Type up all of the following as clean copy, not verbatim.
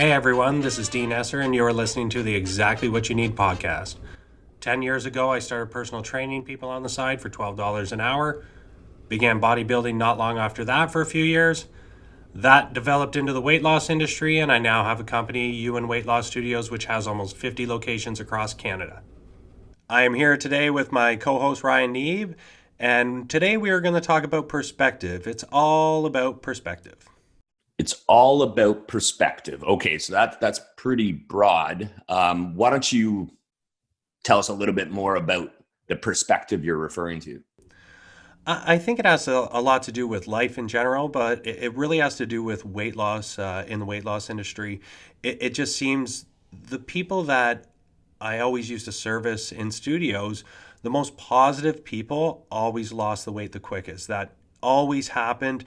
Hey everyone, this is Dean Esser, and you are listening to the Exactly What You Need podcast. 10 years ago, I started personal training people on the side for $12 an hour. Began bodybuilding not long after that for a few years. That developed into the weight loss industry, and I now have a company, Ewyn Weight Loss Studios, which has almost 50 locations across Canada. I am here today with my co-host Ryan Neeb, and today we are going to talk about perspective. It's all about perspective. It's all about perspective. Okay, so that's pretty broad. Why don't you tell us a little bit more about the perspective you're referring to? I think it has a lot to do with life in general, but it really has to do with weight loss in the weight loss industry. It just seems the people that I always used to service in studios, the most positive people always lost the weight the quickest. That always happened.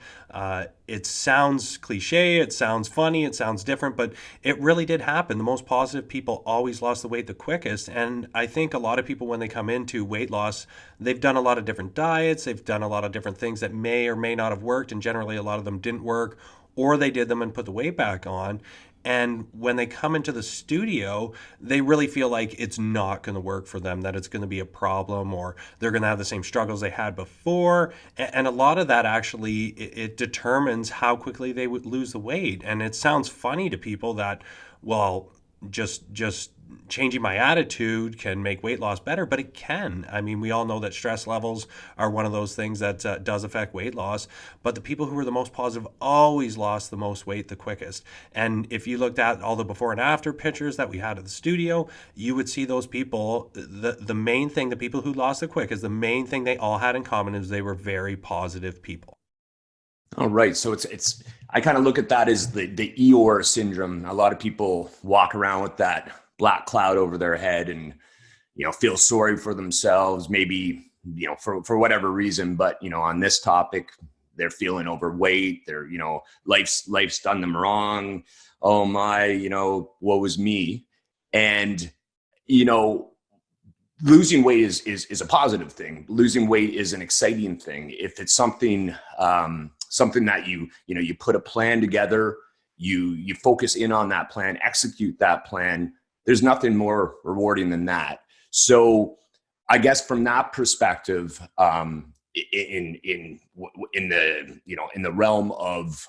It sounds cliche, it sounds funny, it sounds different, but it really did happen. The most positive people always lost the weight the quickest. And I think a lot of people, when they come into weight loss, they've done a lot of different diets, they've done a lot of different things that may or may not have worked, and generally a lot of them didn't work, or they did them and put the weight back on. And when they come into the studio, they really feel like it's not going to work for them, that it's going to be a problem, or they're going to have the same struggles they had before. And a lot of that actually, it determines how quickly they would lose the weight. And it sounds funny to people that, well, just changing my attitude can make weight loss better, but it can. I mean, we all know that stress levels are one of those things that does affect weight loss, but the people who are the most positive always lost the most weight the quickest. And if you looked at all the before and after pictures that we had at the studio, you would see those people, the main thing, the people who lost the quickest, the main thing they all had in common is they were very positive people. All right, so it's I kind of look at that as the Eeyore syndrome. A lot of people walk around with that black cloud over their head and feel sorry for themselves, maybe for whatever reason. But on this topic, they're feeling overweight. They're life's done them wrong. Oh my, woe is me. And losing weight is a positive thing. Losing weight is an exciting thing. If it's something that you put a plan together, you focus in on that plan, execute that plan. There's nothing more rewarding than that. So I guess from that perspective, in the realm of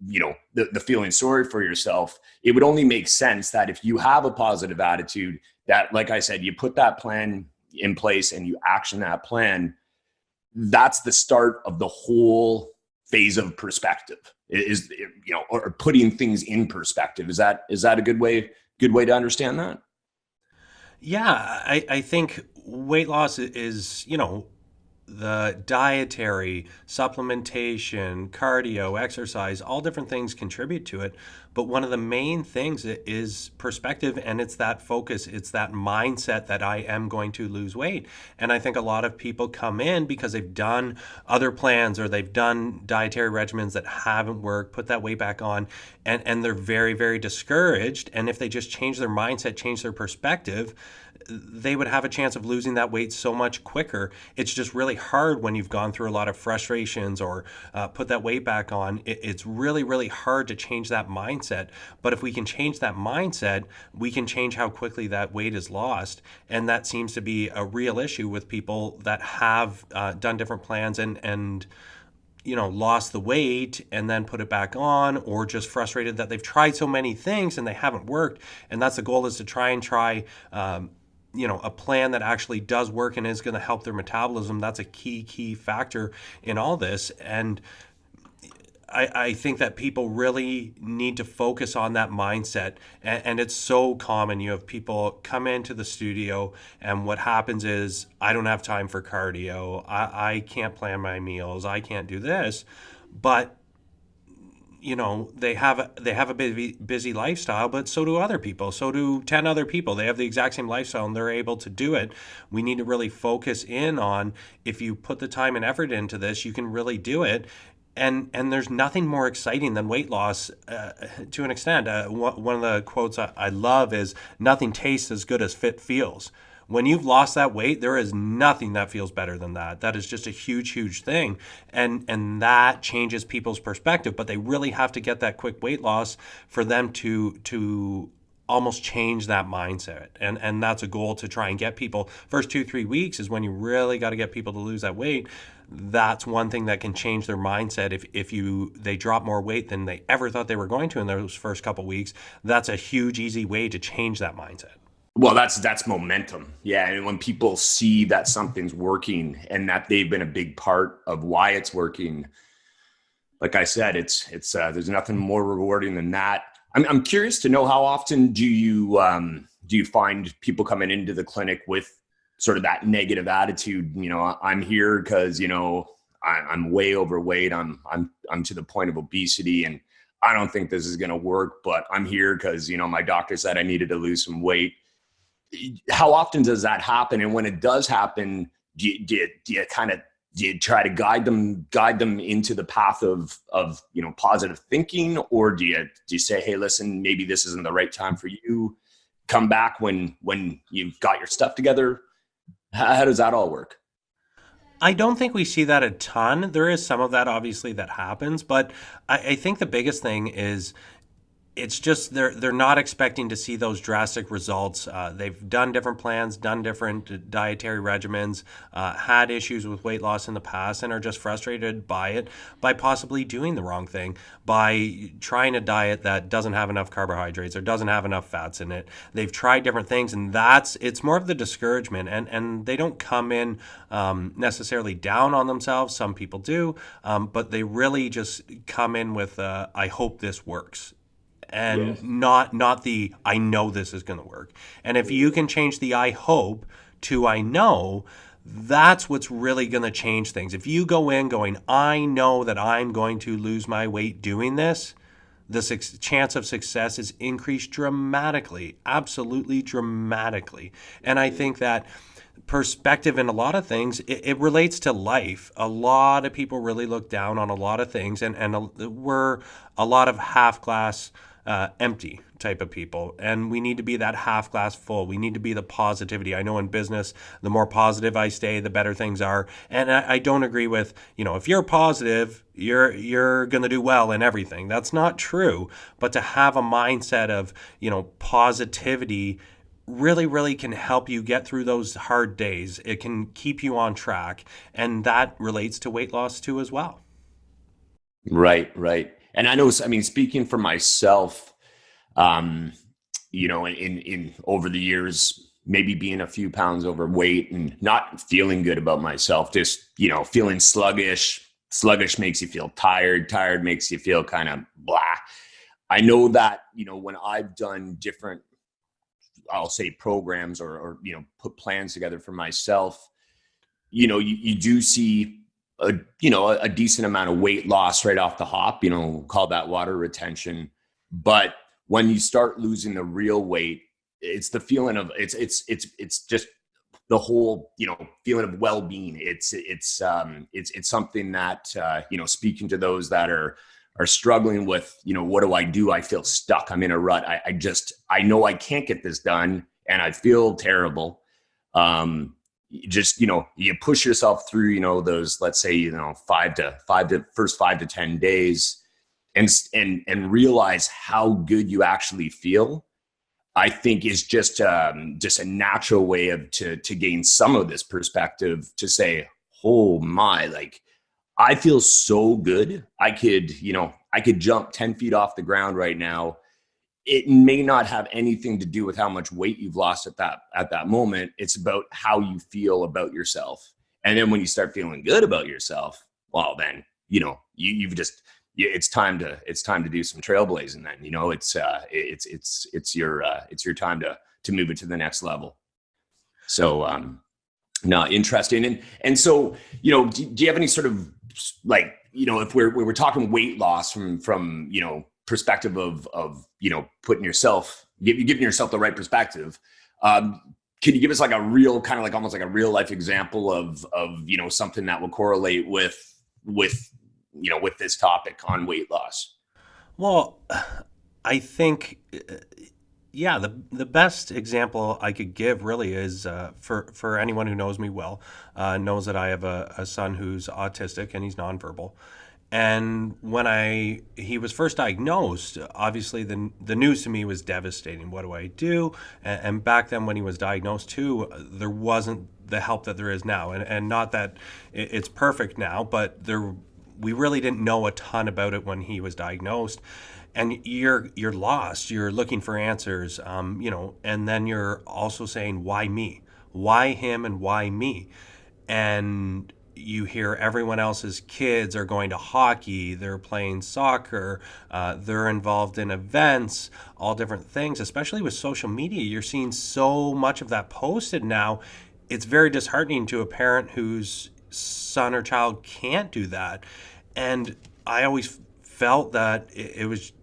the feeling sorry for yourself, it would only make sense that if you have a positive attitude, that, like I said, you put that plan in place and you action that plan, that's the start of the whole phase of perspective, or putting things in perspective. Is that a good way to understand that? Yeah, I think weight loss is, the dietary, supplementation, cardio, exercise, all different things contribute to it. But one of the main things is perspective, and it's that focus, it's that mindset that I am going to lose weight. And I think a lot of people come in because they've done other plans or they've done dietary regimens that haven't worked, put that weight back on, and they're very, very discouraged. And if they just change their mindset, change their perspective, they would have a chance of losing that weight so much quicker. It's just really hard when you've gone through a lot of frustrations or put that weight back on. It's really, really hard to change that mindset. But if we can change that mindset, we can change how quickly that weight is lost. And that seems to be a real issue with people that have done different plans and lost the weight and then put it back on, or just frustrated that they've tried so many things and they haven't worked. And that's the goal, is to try a plan that actually does work and is going to help their metabolism. That's a key factor in all this. And I think that people really need to focus on that mindset. And it's so common. You have people come into the studio and what happens is, I don't have time for cardio. I can't plan my meals. I can't do this. But they have a busy lifestyle, but so do other people. So do 10 other people. They have the exact same lifestyle and they're able to do it. We need to really focus in on, if you put the time and effort into this, you can really do it. And there's nothing more exciting than weight loss to an extent. One of the quotes I love is, nothing tastes as good as fit feels. When you've lost that weight, there is nothing that feels better than that. That is just a huge, huge thing. And that changes people's perspective, but they really have to get that quick weight loss for them to almost change that mindset. And that's a goal, to try and get people. First 2-3 weeks is when you really got to get people to lose that weight. That's one thing that can change their mindset. If they drop more weight than they ever thought they were going to in those first couple weeks, that's a huge, easy way to change that mindset. Well, that's momentum. Yeah. And when people see that something's working and that they've been a big part of why it's working, like I said, it's there's nothing more rewarding than that. I'm curious to know, how often do you find people coming into the clinic with sort of that negative attitude? I'm here because, I'm way overweight. I'm to the point of obesity, and I don't think this is going to work, but I'm here because, my doctor said I needed to lose some weight. How often does that happen? And when it does happen, do you try to guide them into the path of positive thinking, or do you say, hey, listen, maybe this isn't the right time for you, come back when you've got your stuff together? How does that all work? I don't think we see that a ton. There is some of that, obviously, that happens, but I think the biggest thing is, it's just they're not expecting to see those drastic results. They've done different plans, done different dietary regimens, had issues with weight loss in the past, and are just frustrated by it, by possibly doing the wrong thing, by trying a diet that doesn't have enough carbohydrates or doesn't have enough fats in it. They've tried different things, and it's more of the discouragement, and they don't come in necessarily down on themselves. Some people do, but they really just come in with, I hope this works. And Yes. not the I know this is going to work. And if you can change the I hope to I know, that's what's really going to change things. If you go in going, I know that I'm going to lose my weight doing this, the chance of success is increased dramatically, absolutely dramatically. And I think that perspective in a lot of things, it relates to life. A lot of people really look down on a lot of things, and we're a lot of half glass empty type of people, and we need to be that half glass full. We need to be the positivity. I know in business, the more positive I stay, the better things are. And I don't agree with, if you're positive, you're going to do well in everything. That's not true. But to have a mindset of, positivity really, really can help you get through those hard days. It can keep you on track, and that relates to weight loss too as well. Right. And speaking for myself, in over the years, maybe being a few pounds overweight and not feeling good about myself, just, feeling sluggish. Sluggish makes you feel tired. Tired makes you feel kind of blah. I know that, when I've done different, I'll say programs or put plans together for myself, you do see a decent amount of weight loss right off the hop, call that water retention. But when you start losing the real weight, it's the feeling of it's just the whole, feeling of well-being. It's something that, speaking to those that are struggling with, what do? I feel stuck. I'm in a rut. I know I can't get this done, and I feel terrible. You push yourself through, those, let's say, first 5 to 10 days, and realize how good you actually feel. I think is just a natural way to gain some of this perspective, to say, oh my, like, I feel so good. I could jump 10 feet off the ground right now. It may not have anything to do with how much weight you've lost at that moment. It's about how you feel about yourself. And then when you start feeling good about yourself, well, then, it's time to do some trailblazing. Then, it's your time to move it to the next level. So, no, interesting. And so, do you have any sort of, like, if we're talking weight loss from, perspective of giving yourself the right perspective, can you give us like a real kind of like almost like a real life example of something that will correlate with this topic on weight loss? Well, I think Yeah, the best example I could give really is for anyone who knows me well, knows that I have a son who's autistic and he's nonverbal. And when he was first diagnosed, obviously the news to me was devastating. What do I do? And back then when he was diagnosed too, there wasn't the help that there is now. And not that it's perfect now, but we really didn't know a ton about it when he was diagnosed. And you're lost. You're looking for answers, and then you're also saying, why me? Why him and why me? And you hear everyone else's kids are going to hockey, they're playing soccer, they're involved in events, all different things. Especially with social media, you're seeing so much of that posted now. It's very disheartening to a parent whose son or child can't do that. And I always felt that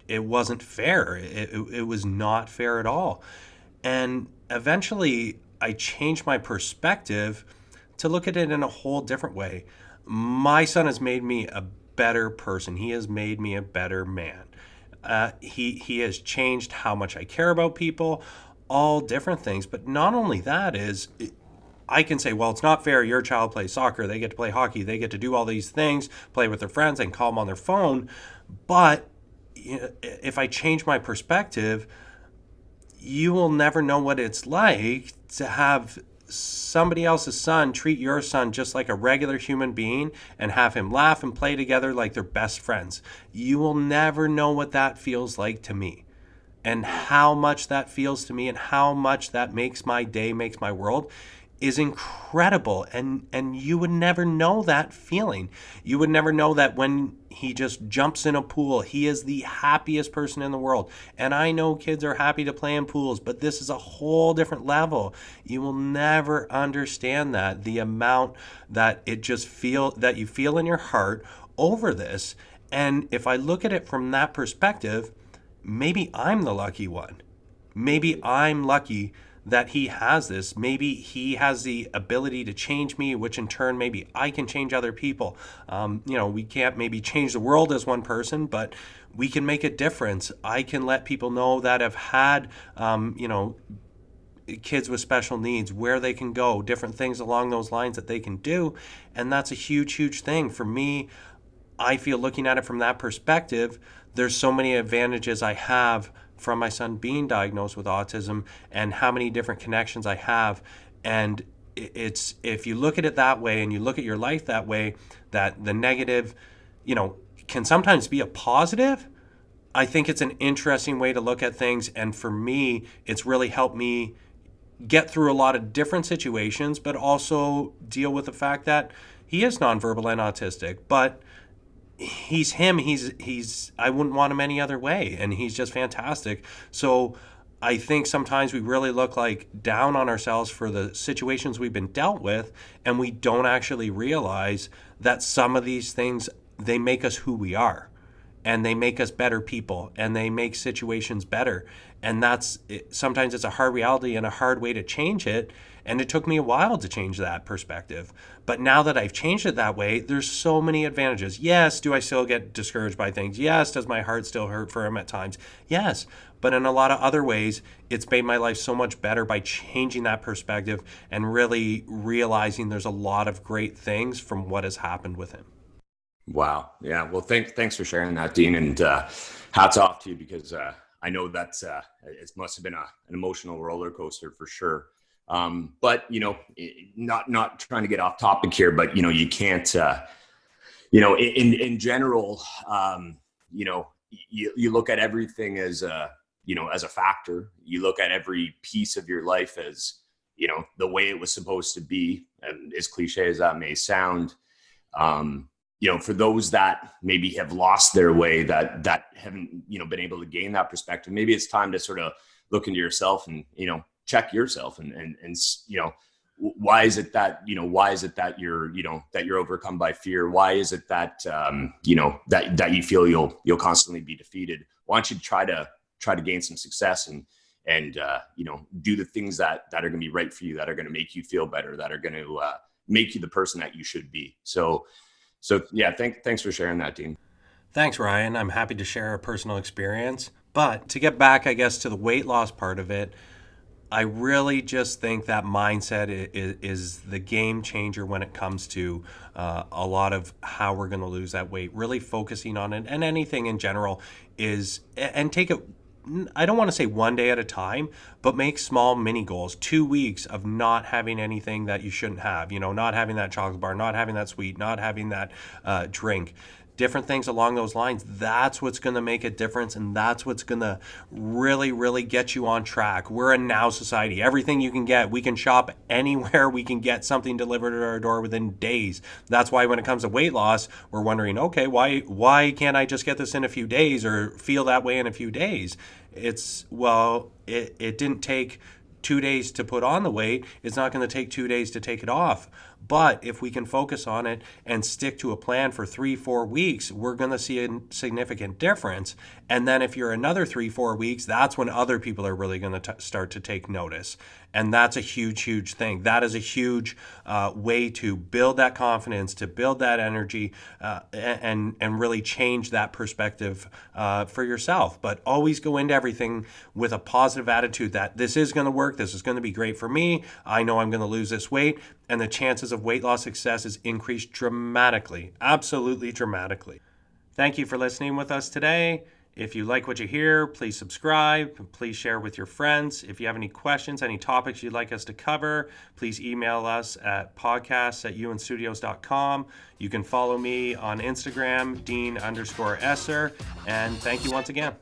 it wasn't fair. It was not fair at all. And eventually, I changed my perspective to look at it in a whole different way. My son has made me a better person. He has made me a better man. He has changed how much I care about people, all different things. But not only that is, I can say, well, it's not fair. Your child plays soccer. They get to play hockey. They get to do all these things, play with their friends, and call them on their phone. But if I change my perspective, you will never know what it's like to have somebody else's son treat your son just like a regular human being and have him laugh and play together like they're best friends. You will never know what that feels like to me, and how much that feels to me, and how much that makes my day, makes my world, is incredible. And you would never know that feeling. You would never know that when he just jumps in a pool, he is the happiest person in the world. And I know kids are happy to play in pools, but this is a whole different level. You will never understand that, the amount that that you feel in your heart over this. And if I look at it from that perspective, maybe I'm the lucky one. Maybe I'm lucky that he has this. Maybe he has the ability to change me, which in turn, maybe I can change other people. We can't maybe change the world as one person, but we can make a difference. I can let people know that have had, kids with special needs, where they can go, different things along those lines that they can do. And that's a huge, huge thing. For me, I feel, looking at it from that perspective, there's so many advantages I have from my son being diagnosed with autism, and how many different connections I have. And it's, if you look at it that way and you look at your life that way, that the negative, can sometimes be a positive. I think it's an interesting way to look at things. And for me, it's really helped me get through a lot of different situations, but also deal with the fact that he is nonverbal and autistic. But he's him. He's I wouldn't want him any other way, and he's just fantastic. So I think sometimes we really look like down on ourselves for the situations we've been dealt with, and we don't actually realize that some of these things, they make us who we are, and they make us better people, and they make situations better. And sometimes it's a hard reality and a hard way to change it. And it took me a while to change that perspective. But now that I've changed it that way, there's so many advantages. Yes, do I still get discouraged by things? Yes. Does my heart still hurt for him at times? Yes. But in a lot of other ways, it's made my life so much better by changing that perspective and really realizing there's a lot of great things from what has happened with him. Wow. Yeah. Well, thanks for sharing that, Dean, and hats off to you, because I know that's it must have been an emotional roller coaster for sure. But not trying to get off topic here, but you can't, in general, you look at everything as as a factor. You look at every piece of your life as the way it was supposed to be, and as cliche as that may sound. For those that maybe have lost their way, that haven't been able to gain that perspective, maybe it's time to sort of look into yourself and check yourself and why is it that you're overcome by fear? Why is it that that you feel you'll constantly be defeated? Why don't you try to gain some success and do the things that are going to be right for you, that are going to make you feel better, that are going to make you the person that you should be. So yeah, thanks for sharing that, Dean. Thanks, Ryan. I'm happy to share a personal experience. But to get back, I guess, to the weight loss part of it, I really just think that mindset is the game changer when it comes to a lot of how we're going to lose that weight. Really focusing on it, and anything in general is, and take it. I don't want to say one day at a time, but make small mini goals. 2 weeks of not having anything that you shouldn't have. You know, not having that chocolate bar, not having that sweet, not having that drink. Different things along those lines. That's what's going to make a difference, and that's what's going to really, really get you on track. We're a now society. Everything you can get, we can shop anywhere. We can get something delivered at our door within days. That's why when it comes to weight loss, we're wondering, okay, why can't I just get this in a few days or feel that way in a few days? It didn't take 2 days to put on the weight. It's not going to take 2 days to take it off. But if we can focus on it and stick to a plan for 3-4 weeks, we're going to see a significant difference. And then if you're another 3-4 weeks, that's when other people are really going to start to take notice. And that's a huge, huge thing. That is a huge way to build that confidence, to build that energy, and really change that perspective for yourself. But always go into everything with a positive attitude that this is going to work. This is going to be great for me. I know I'm going to lose this weight. And the chances of weight loss success is increased dramatically, absolutely dramatically. Thank you for listening with us today. If you like what you hear, please subscribe. Please share with your friends. If you have any questions, any topics you'd like us to cover, please email us at podcasts@ewynstudios.com. You can follow me on Instagram, Dean_Esser. And thank you once again.